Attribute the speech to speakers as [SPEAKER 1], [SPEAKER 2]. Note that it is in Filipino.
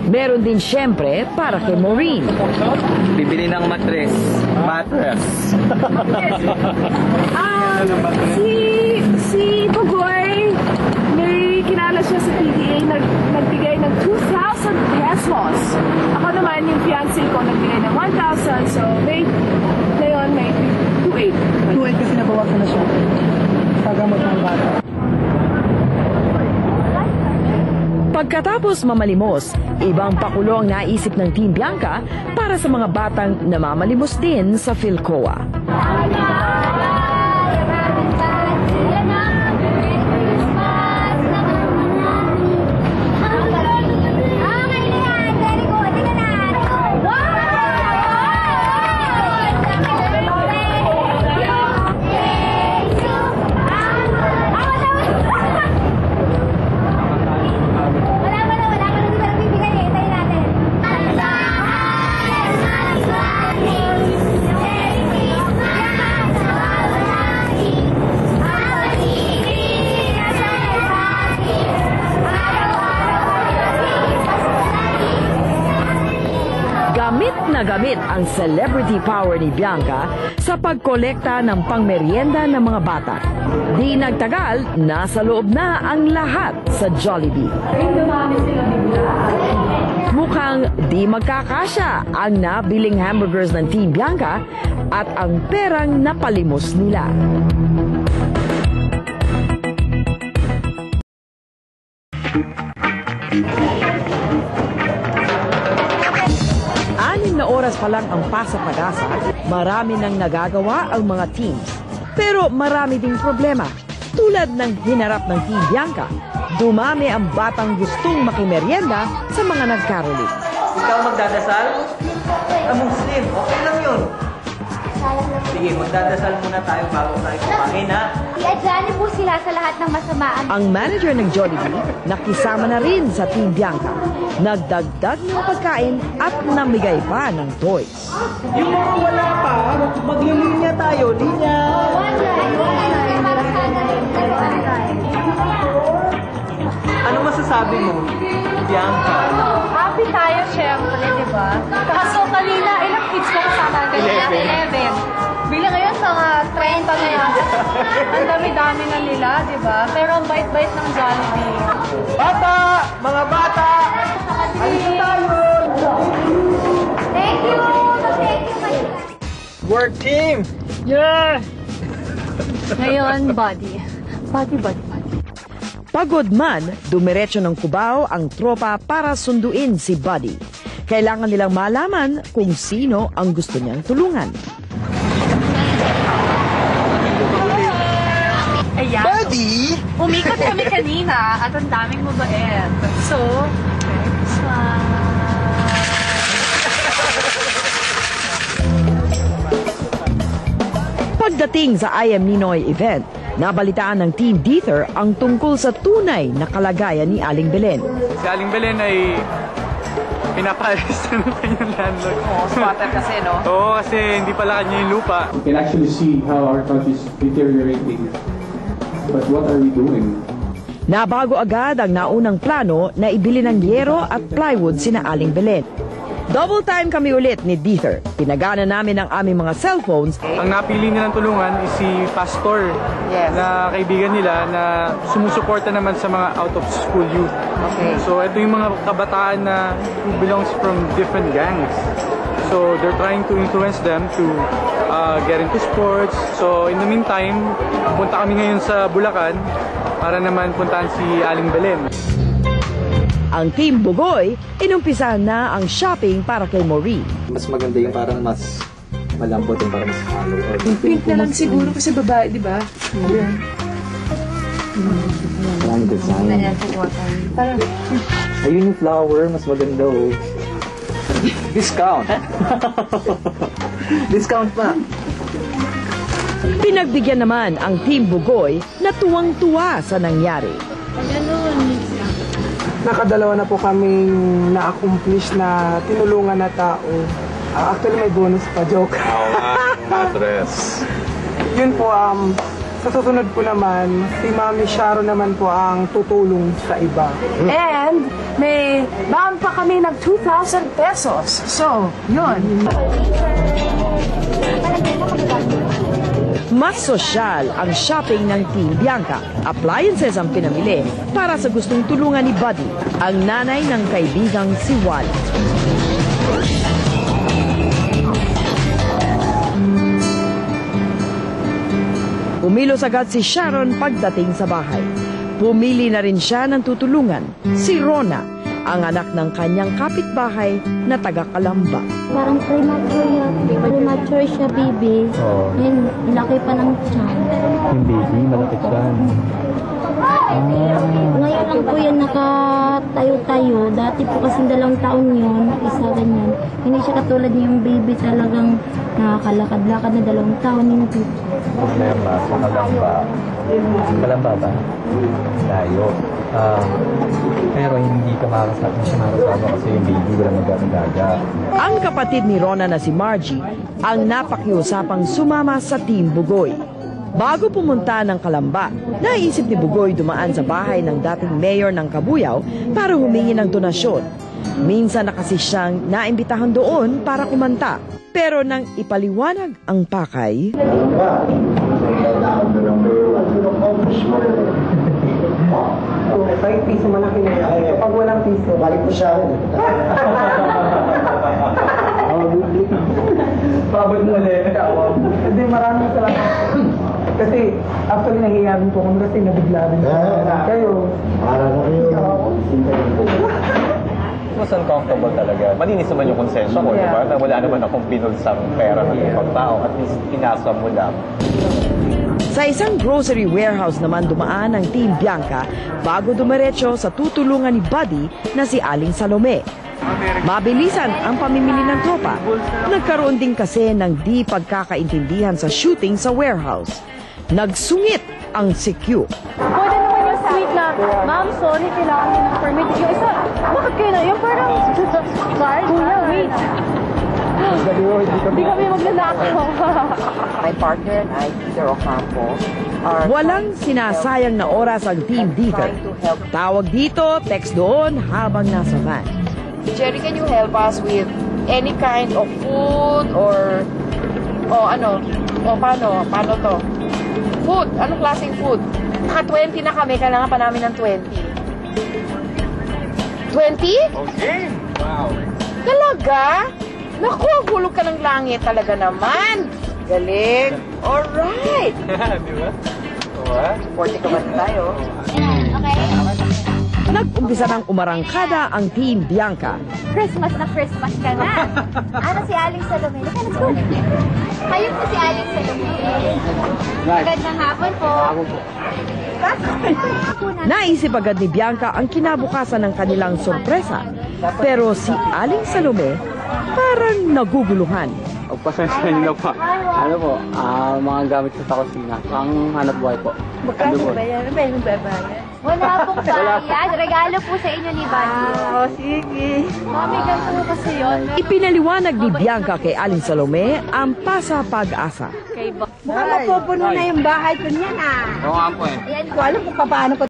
[SPEAKER 1] Meron din siyempre para kay Maureen.
[SPEAKER 2] Bibili ng mattress.
[SPEAKER 3] Si Bugoy, may kilala siya sa PDA, nagbigay ng 2,000 pesos. Ako naman, yung fiancé ko, nagbigay ng 1,000. So, ngayon may 2,800.
[SPEAKER 4] 2,800 kasi nabawasan na siya. Pagamot ng bata.
[SPEAKER 1] Pagkatapos mamalimos, ibang pakulo ang naisip ng Team Bianca para sa mga batang namamalimos din sa Philcoa. Gamit ang celebrity power ni Bianca sa pagkolekta ng pangmeryenda ng mga bata. Di nagtagal, nasa loob na ang lahat sa Jollibee. Mukhang di magkakasya ang nabiling hamburgers ng Team Bianca at ang perang napalimos nila. Na oras pa lang ang pasa-pagasa, marami nang nagagawa ang mga teams. Pero marami ding problema. Tulad ng hinarap ng Team Bianca, dumami ang batang gustong makimeryenda sa mga nagkaroling.
[SPEAKER 2] Ikaw magdadasal? Muslim, okay lang yun. Sige, magdadasal muna tayo bago tayo kumain, ha?
[SPEAKER 5] Iadyanin po sila sa lahat ng masamaan.
[SPEAKER 1] Ang manager ng Jollibee nakisama na rin sa Team Bianca. Nagdagdag ng pagkain at namigay pa ng toys.
[SPEAKER 2] Yung mga wala pa, maglilinya tayo, linya. Ano masasabi mo, Bianca?
[SPEAKER 3] Happy tayo, syempre, di ba? Kaso kanina, ilang kids ka kasama kanina? 11. Bilang ngayon, mga 30 na yan. Ang dami-dami na nila, di ba? Pero ang bait-bait ng Jollibee.
[SPEAKER 2] Bata! Mga bata! Ayun tayo!
[SPEAKER 5] Thank you! Thank you!
[SPEAKER 2] Work team!
[SPEAKER 3] Yeah! Ngayon, body. Body.
[SPEAKER 1] Pagod man, dumiretso ng Cubao ang tropa para sunduin si Buddy. Kailangan nilang malaman kung sino ang gusto niyang tulungan.
[SPEAKER 3] Ayan.
[SPEAKER 2] Buddy!
[SPEAKER 3] Umikot kami kanina at ang daming mabait. So,
[SPEAKER 1] Pagdating sa I Am Ninoy event, nabalitaan ng Team Dieter ang tungkol sa tunay na kalagayan ni Aling Belen.
[SPEAKER 6] Si Aling Belen ay pinapalis ng kanyang landlord.
[SPEAKER 3] squatter kasi, no?
[SPEAKER 6] Oo, kasi hindi pala kanya yung lupa.
[SPEAKER 7] We can actually see how our country is deteriorating. But what are we doing?
[SPEAKER 1] Nabago agad ang naunang plano na ibili ng yero at plywood sina Aling Belen. Double time kami ulit ni Dieter. Pinagana namin ang aming mga cellphones.
[SPEAKER 6] Ang napili nilang tulungan is si Pastor, na kaibigan nila na sumusuporta naman sa mga out-of-school youth.
[SPEAKER 1] Okay.
[SPEAKER 6] So ito yung mga kabataan na who belongs from different gangs. So they're trying to influence them to get into sports. So in the meantime, punta kami ngayon sa Bulacan para naman puntahan si Aling Belen.
[SPEAKER 1] Ang Team Bugoy, inumpisahan na ang shopping para kay Maureen.
[SPEAKER 2] Mas maganda yung parang mas malambot yung parang mas hollow.
[SPEAKER 3] pink na lang siguro kasi babae, di ba?
[SPEAKER 2] Parang design. Ayun yung flower, mas maganda oh. Discount. Discount pa.
[SPEAKER 1] Pinagbigyan naman ang Team Bugoy na tuwang-tuwa sa nangyari.
[SPEAKER 4] Nakadalawa na po kaming na-accomplish na tinulungan na tao. Actually, may bonus pa, joke.
[SPEAKER 8] Mattress.
[SPEAKER 4] Yun po, Sa susunod po naman, si Mami Sharon naman po ang tutulong sa iba.
[SPEAKER 3] And may baon pa kami ng 2,000 pesos. So, yun.
[SPEAKER 1] Mas sosyal ang shopping ng Team Bianca. Appliances ang pinamili para sa gustong tulungan ni Buddy, ang nanay ng kaibigang si Wally. Kumilos agad si Sharon pagdating sa bahay. Pumili na rin siya ng tutulungan, si Rona, ang anak ng kanyang kapitbahay na taga-Kalamba.
[SPEAKER 5] Parang premature siya, baby. Ngayon, laki pa ng tiyan.
[SPEAKER 6] Yung baby, malaki siyan.
[SPEAKER 5] Ngayon lang po yan nakatayo-tayo. Dati po kasing 2 taon yun, isa ganyan. Hindi siya katulad niyong baby talagang nakakalakad-lakad na 2 taon. Hindi.
[SPEAKER 8] Problema sa Kalamba. Kalamba ba? Layo. Pero hindi siya makasama kasi yung baby wala mag-agaga.
[SPEAKER 1] Ang kapatid ni Rona na si Margie ang napakiusapang sumama sa Team Bugoy. Bago pumunta ng Kalamba, naisip ni Bugoy dumaan sa bahay ng dating mayor ng Cabuyao para humingi ng donasyon. Minsan na kasi siyang naimbitahan doon para kumanta. Pero nang ipaliwanag ang pakay,
[SPEAKER 4] Kahit piso malaki na yan. Pag walang piso, balik mo siya. Babad mo ulit. Hindi, maraming salamat. Kasi, actually, nahihiyarin po kami kasi nabigla rin kayo.
[SPEAKER 8] Para na kayo. Mas uncomfortable talaga. Malinis naman yung konsensya ko, di ba? Na wala naman akong pinulsang pera ng ibang tao. At least, inasa mo lang.
[SPEAKER 1] sa isang grocery warehouse naman dumaan ang Team Bianca bago dumiretso sa tutulungan ni Buddy na si Aling Salome. Mabilisan ang pamimili ng tropa. Nagkaroon din kasi ng di pagkakaintindihan sa shooting sa warehouse. Nagsungit ang CQ.
[SPEAKER 3] Pwede naman yung sweet na, ma'am, sorry, kailangan nyo ng permit. Yung isa, bakit kayo na? Yung parang, card? Kuya, wait. Hindi kami maglalakaw.
[SPEAKER 9] My partner and I, Peter Ocampo, are
[SPEAKER 1] Walang sinasayang na oras ang team dito. Tawag dito, text doon habang nasa van.
[SPEAKER 9] Jerry, can you help us with any kind of food or paano to? Food, anong klaseng food? Naka-20 na kami, kailangan pa namin ng 20. 20?
[SPEAKER 6] Okay. Wow.
[SPEAKER 9] Talaga? Naku, hulog ka ng langit talaga naman. Galing. Alright.
[SPEAKER 6] Di ba? Diba?
[SPEAKER 9] Supporting ka ba tayo?
[SPEAKER 5] Okay?
[SPEAKER 1] Nag-umpisa ng umarangkada ang Team Bianca.
[SPEAKER 5] Christmas na Christmas ka na. Ano si Aling Salome? Okay, let's go. Kayo po si Aling Salome. Magandang hapon po.
[SPEAKER 1] Naisip agad ni Bianca ang kinabukasan ng kanilang sorpresa. Pero si Aling Salome parang naguguluhan.
[SPEAKER 6] Pagpasensya niyo na po. Ano po, mga gamit sa kusina. Ang hanap buhay po.
[SPEAKER 3] Magkano ba yan? Ano ba yung babayan?
[SPEAKER 5] Wala pong bayad. Regalo po sa inyo ni Buddy.
[SPEAKER 3] Sige.
[SPEAKER 5] Mami, ganito po kasi yun.
[SPEAKER 1] Ipinaliwanag ni Bianca kay Aling Salome ang pasa-pag-asa.
[SPEAKER 3] Mukhang mapupuno na yung bahay ko niyan
[SPEAKER 6] Oo nga po eh.
[SPEAKER 3] Yan ko, alam kung paano ko